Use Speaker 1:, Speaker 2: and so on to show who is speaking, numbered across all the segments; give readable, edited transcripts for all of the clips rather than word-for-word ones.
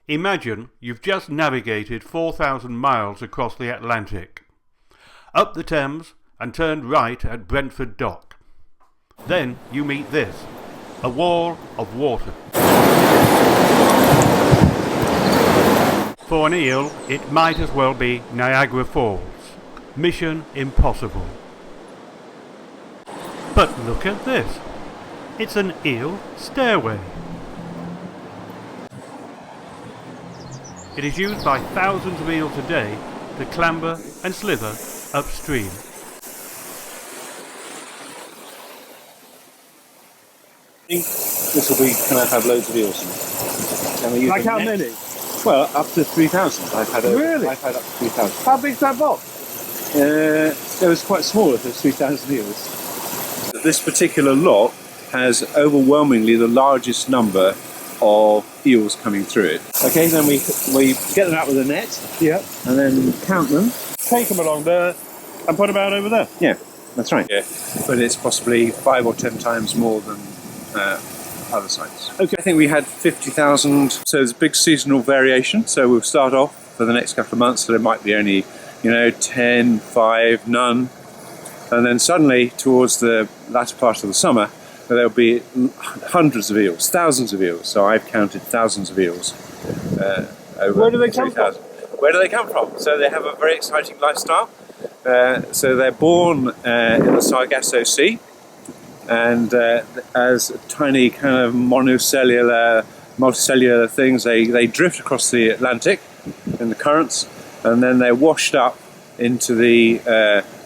Speaker 1: Imagine you've just navigated 4,000 miles across the Atlantic, up the Thames and turned right at Brentford Dock. Then you meet this, a wall of water. For an eel, it might as well be Niagara Falls. Mission impossible. But look at this. It's an eel stairway. It is used by thousands of eels a day to clamber and slither upstream.
Speaker 2: I think this will be going to have loads of eels in it.
Speaker 3: Like how many?
Speaker 2: Well, up to 3,000. I've had
Speaker 3: Really?
Speaker 2: I've had up to 3,000.
Speaker 3: How big's that box?
Speaker 2: It was quite small if there's 3,000 eels. This particular lot has overwhelmingly the largest number of eels coming through it. Okay, then we get them out with a net.
Speaker 3: Yeah.
Speaker 2: And then count them.
Speaker 3: Take them along there and put them out over there.
Speaker 2: Yeah, that's right. Yeah, but it's possibly 5 or 10 times more than other sites. Okay, I think we had 50,000. So there's a big seasonal variation. So we'll start off for the next couple of months. So there might be only, 10, 5, none, and then suddenly towards the latter part of the summer, there'll be hundreds of eels, thousands of eels. So I've counted thousands of eels. Over
Speaker 3: Where do they come from?
Speaker 2: Where do they come from? So they have a very exciting lifestyle. So they're born in the Sargasso Sea, and as tiny kind of multicellular things, they drift across the Atlantic in the currents, and then they're washed up into the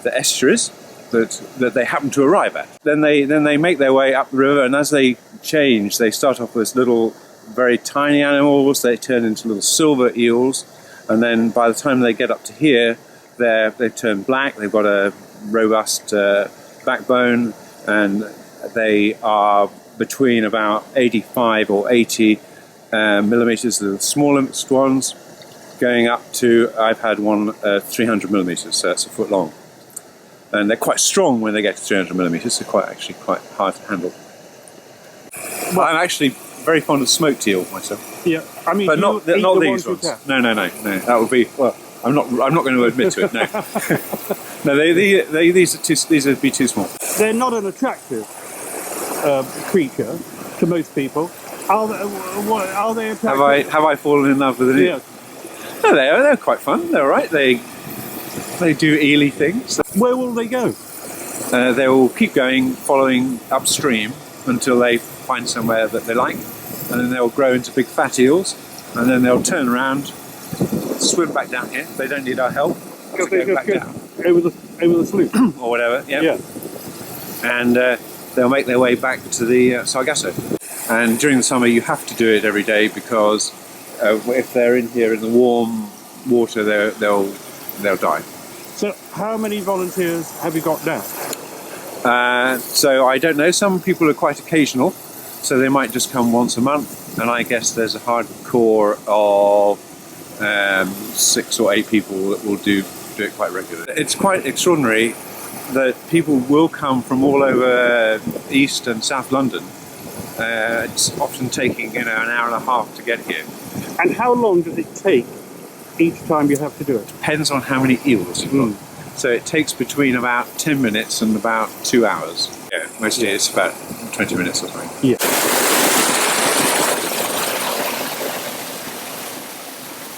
Speaker 2: estuaries that they happen to arrive at. Then they make their way up the river, and as they change, they start off as little, very tiny animals. They turn into little silver eels, and then by the time they get up to here, they've turned black. They've got a robust backbone, and they are between about 85 or 80 millimeters, the smallest ones, going up to, I've had one 300 millimeters, so that's a foot long. And they're quite strong when they get to 300 millimeters. They're quite hard to handle. Well, I'm actually very fond of smoked eel myself.
Speaker 3: Yeah, I mean,
Speaker 2: but not these ones. No. That would be, well, I'm not going to admit to it. No, no. These would be too small.
Speaker 3: They're not an attractive creature to most people. Are they attractive?
Speaker 2: Have I fallen in love with an eel?
Speaker 3: Yeah.
Speaker 2: No, they're quite fun. They're all right. They do eely things.
Speaker 3: Where will they go?
Speaker 2: They will keep going, following upstream until they find somewhere that they like, and then they'll grow into big fat eels, and then they'll turn around, swim back down here. They don't need our help.
Speaker 3: Because they just go over the sloop
Speaker 2: or whatever. Yeah.
Speaker 3: Yeah.
Speaker 2: And they'll make their way back to the Sargasso. And during the summer, you have to do it every day because if they're in here in the warm water, they'll die.
Speaker 3: So how many volunteers have you got now?
Speaker 2: So I don't know. Some people are quite occasional, so they might just come once a month. And I guess there's a hard core of 6 or 8 people that will do it quite regularly. It's quite extraordinary that people will come from all over East and South London. It's often taking an hour and a half to get here.
Speaker 3: And how long does it take each time you have to do it?
Speaker 2: Depends on how many eels you've got. So it takes between about 10 minutes and about 2 hours. Yeah, mostly it's about 20 minutes or something.
Speaker 3: Yeah.